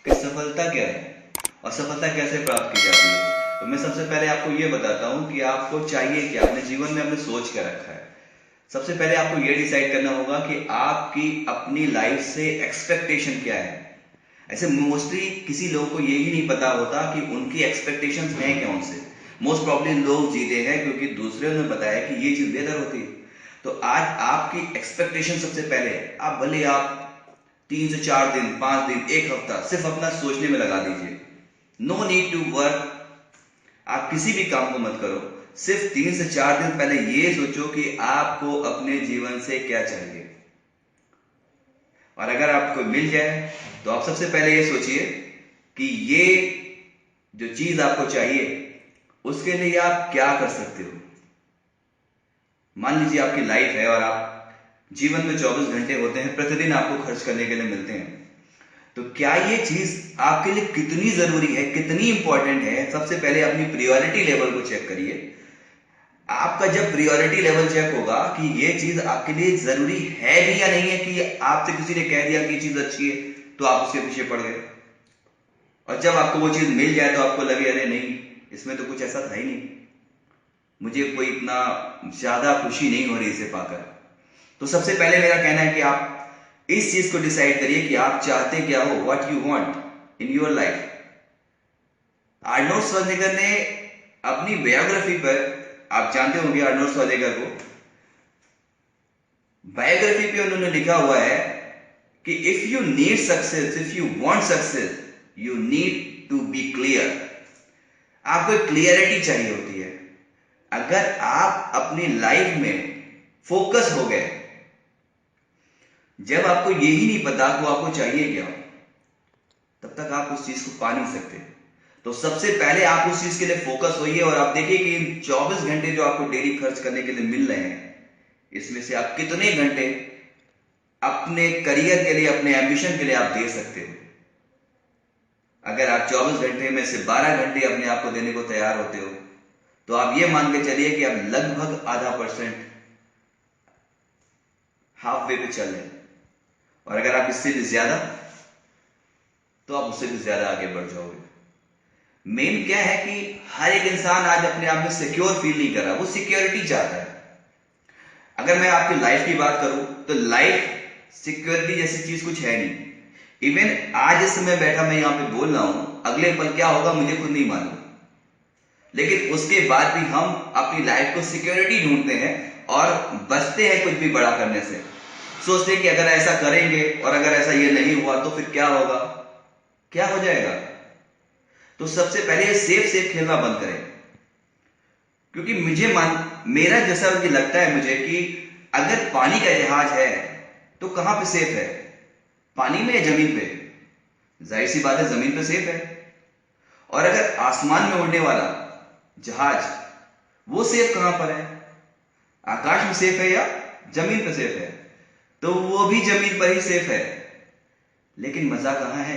कि सफलता क्या है और सफलता कैसे प्राप्त की जाती है। तो मैं सबसे पहले आपको ये बताता हूँ कि आपको चाहिए क्या, अपने जीवन में आपने सोच क्या रखा है। सबसे पहले आपको ये डिसाइड करना होगा कि आपकी अपनी लाइफ से एक्सपेक्टेशन क्या है। ऐसे मोस्टली किसी लोगों को ये ही नहीं पता होता कि उनकी एक्सपेक्टेशंस हैं क्या उनसे। मोस्ट प्रॉब्ली लोग जीते हैं क्योंकि दूसरे ने बताया कि ये चीज बेहतर होती है। तो आज आपकी एक्सपेक्टेशन सबसे पहले है। आप भले आप 3 से 4 दिन, 5 दिन, एक हफ्ता सिर्फ अपना सोचने में लगा दीजिए। No need to work. आप किसी भी काम को मत करो, सिर्फ 3 से 4 दिन पहले ये सोचो कि आपको अपने जीवन से क्या चाहिए। और अगर आपको मिल जाए तो आप सबसे पहले ये सोचिए कि ये जो चीज आपको चाहिए उसके लिए आप क्या कर सकते हो। मान लीजिए आपकी लाइफ है और आप जीवन में 24 घंटे होते हैं, प्रतिदिन आपको खर्च करने के लिए मिलते हैं। तो क्या ये चीज आपके लिए कितनी जरूरी है, कितनी इंपॉर्टेंट है। सबसे पहले अपनी प्रायोरिटी लेवल को चेक करिए। आपका जब प्रायोरिटी लेवल चेक होगा कि ये चीज आपके लिए जरूरी है भी या नहीं है, कि आपसे किसी ने कह दिया कि ये चीज अच्छी है तो आप उसके पीछे पड़ गए, और जब आपको वो चीज मिल जाए तो आपको लगे अरे नहीं, इसमें तो कुछ ऐसा था ही नहीं, मुझे कोई इतना ज्यादा खुशी नहीं हो रही इसे पाकर। तो सबसे पहले मेरा कहना है कि आप इस चीज को डिसाइड करिए कि आप चाहते क्या हो, what you want in your life. Arnold Schwarzenegger ने अपनी बायोग्राफी पर, आप जानते होंगे आर्नोल्ड श्वार्ज़नेगर को, बायोग्राफी पे उन्होंने लिखा हुआ है कि if you need success, if you want success, you need to be clear. आपको एक क्लियरिटी चाहिए होती है। अगर आप अपनी लाइफ में फोकस हो गए, जब आपको यही नहीं पता तो आपको चाहिए क्या, तब तक आप उस चीज को पा नहीं सकते। तो सबसे पहले आप उस चीज के लिए फोकस होइए और आप देखिए कि इन 24 घंटे जो आपको डेली खर्च करने के लिए मिल रहे हैं, इसमें से आप कितने घंटे अपने करियर के लिए, अपने एम्बिशन के लिए आप दे सकते हो। अगर आप 24 घंटे में से 12 घंटे अपने आप को देने को तैयार होते हो, तो आप ये मान के चलिए कि आप लगभग आधा परसेंट, हाफ वे पे चल रहे हैं। और अगर आप इससे भी ज्यादा, तो आप उससे भी ज्यादा आगे बढ़ जाओगे। मेन क्या है कि हर एक इंसान आज अपने आप में सिक्योर फील नहीं कर रहा, वो सिक्योरिटी चाहता है। अगर मैं आपकी लाइफ की बात करूं तो लाइफ सिक्योरिटी जैसी चीज कुछ है नहीं। इवन आज इस समय बैठा मैं यहां पे बोल रहा हूं, अगले पल क्या होगा मुझे खुद नहीं मालूम, लेकिन उसके बाद भी हम अपनी लाइफ को सिक्योरिटी ढूंढते हैं और बचते हैं कुछ भी बड़ा करने से। सोचते हैं कि अगर ऐसा करेंगे और अगर ऐसा ये नहीं हुआ तो फिर क्या होगा, क्या हो जाएगा। तो सबसे पहले ये सेफ सेफ खेलना बंद करें। क्योंकि मेरा जैसा कि लगता है मुझे कि अगर पानी का जहाज है तो कहां पे सेफ है, पानी में या जमीन पे। जाहिर सी बात है जमीन पे सेफ है। और अगर आसमान में उड़ने वाला जहाज, वो सेफ कहां पर है, आकाश में सेफ है या जमीन पे सेफ है। तो वो भी जमीन पर ही सेफ है। लेकिन मजा कहां है,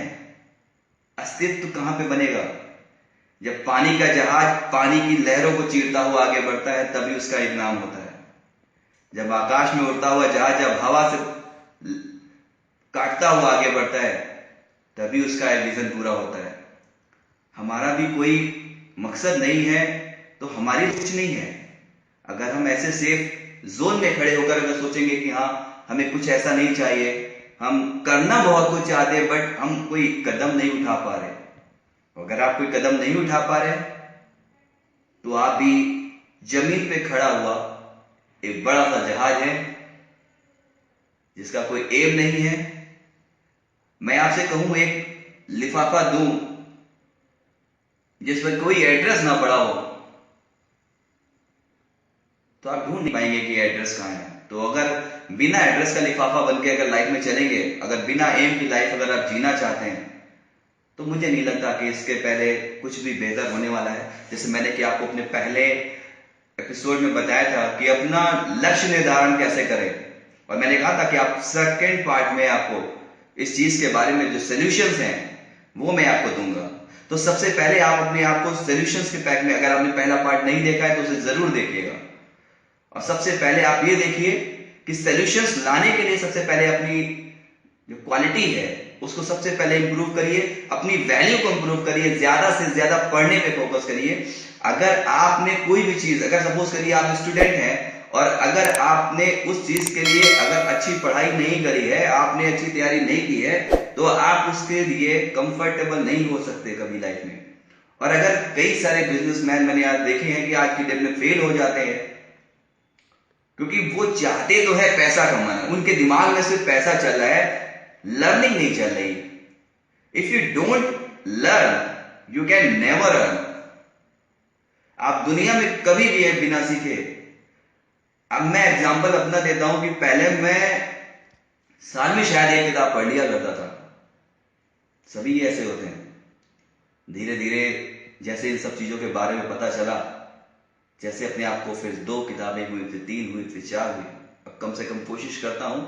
अस्तित्व कहां पे बनेगा। जब पानी का जहाज पानी की लहरों को चीरता हुआ आगे बढ़ता है तभी उसका एक नाम होता है। जब आकाश में उड़ता हुआ जहाज जब हवा से काटता हुआ आगे बढ़ता है तभी उसका एक विजन पूरा होता है। हमारा भी कोई मकसद नहीं है तो हमारी कुछ नहीं है। अगर हम ऐसे सेफ जोन में खड़े होकर अगर सोचेंगे कि हाँ हमें कुछ ऐसा नहीं चाहिए, हम करना बहुत कुछ चाहते हैं बट हम कोई कदम नहीं उठा पा रहे, अगर आप कोई कदम नहीं उठा पा रहे तो आप भी जमीन पे खड़ा हुआ एक बड़ा सा जहाज है जिसका कोई एम नहीं है। मैं आपसे कहूं एक लिफाफा दूं जिस पर कोई एड्रेस ना पड़ा हो, तो आप ढूंढ नहीं पाएंगे कि एड्रेस कहां है। तो अगर बिना एड्रेस का लिफाफा बनके अगर लाइफ में चलेंगे, अगर बिना एम की लाइफ अगर आप जीना चाहते हैं, तो मुझे नहीं लगता कि इसके पहले कुछ भी बेहतर होने वाला है। जैसे मैंने कि आपको अपने पहले एपिसोड में बताया था कि अपना लक्ष्य निर्धारण कैसे करें, और मैंने कहा था कि आप सेकंड पार्ट में आपको इस चीज के बारे में जो सॉल्यूशंस हैं वो मैं आपको दूंगा। तो सबसे पहले आप अपने आप को सॉल्यूशंस के पैक में, अगर आपने पहला पार्ट नहीं देखा है तो उसे जरूर देखिएगा। और सबसे पहले आप ये देखिए कि सॉल्यूशंस लाने के लिए सबसे पहले अपनी जो क्वालिटी है उसको सबसे पहले इंप्रूव करिए, अपनी वैल्यू को इंप्रूव करिए, ज्यादा से ज्यादा पढ़ने पे फोकस करिए। अगर आपने कोई भी चीज, अगर सपोज करिए आप स्टूडेंट हैं और अगर आपने उस चीज के लिए अगर अच्छी पढ़ाई नहीं करी है, आपने अच्छी तैयारी नहीं की है, तो आप उसके लिए कंफर्टेबल नहीं हो सकते कभी लाइफ में। और अगर कई सारे बिजनेसमैन मैंने आज देखे हैं कि आज की डेट में फेल हो जाते हैं, क्योंकि वो चाहते तो है पैसा कमाना, उनके दिमाग में सिर्फ पैसा चल रहा है, लर्निंग नहीं चल रही। If you don't learn you can never earn. आप दुनिया में कभी भी है बिना सीखे। अब मैं एग्जांपल अपना देता हूं कि पहले मैं साल में शायद एक किताब पढ़ लिया करता था, सभी ऐसे होते हैं। धीरे धीरे जैसे इन सब चीजों के बारे में पता चला, जैसे अपने आप को फिर 2 किताबें हुई, फिर 3 हुई, फिर 4 हुई। अब कम से कम कोशिश करता हूं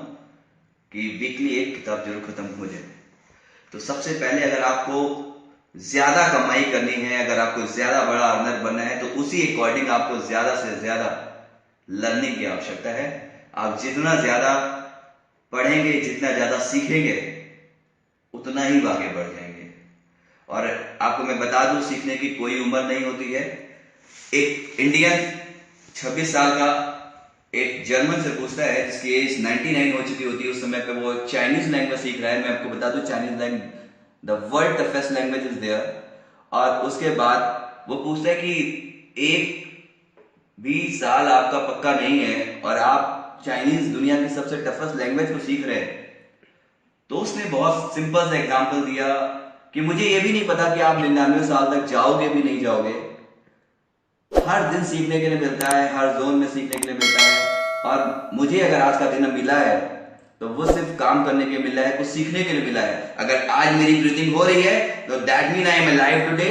कि वीकली एक किताब जरूर खत्म हो जाए। तो सबसे पहले अगर आपको ज्यादा कमाई करनी है, अगर आपको ज्यादा बड़ा अर्नर बनना है, तो उसी अकॉर्डिंग आपको ज्यादा से ज्यादा लर्निंग की आवश्यकता है। आप जितना ज्यादा पढ़ेंगे, जितना ज्यादा सीखेंगे, उतना ही आगे बढ़ जाएंगे। और आपको मैं बता दूं, सीखने की कोई उम्र नहीं होती है। एक इंडियन 26 साल का एक जर्मन से पूछता है जिसकी एज 99 हो चुकी होती है, उस समय पे वो चाइनीज लैंग्वेज सीख रहा है। मैं आपको बता दूं, Chinese language the world toughest language is there. और उसके बाद वो पूछता है कि एक भी साल आपका पक्का नहीं है और आप चाइनीज दुनिया की सबसे टफेस्ट लैंग्वेज को सीख रहे हैं। तो उसने बहुत सिंपल सा एग्जाम्पल दिया कि मुझे ये भी नहीं पता कि आप 99 साल तक जाओगे भी नहीं जाओगे। हर दिन सीखने के लिए मिलता है, हर जोन में सीखने के लिए मिलता है। और मुझे अगर आज का दिन मिला है तो वो सिर्फ काम करने के लिए मिला है, कुछ सीखने के लिए मिला है। अगर आज मेरी ब्रीथिंग हो रही है तो that mean I am alive today.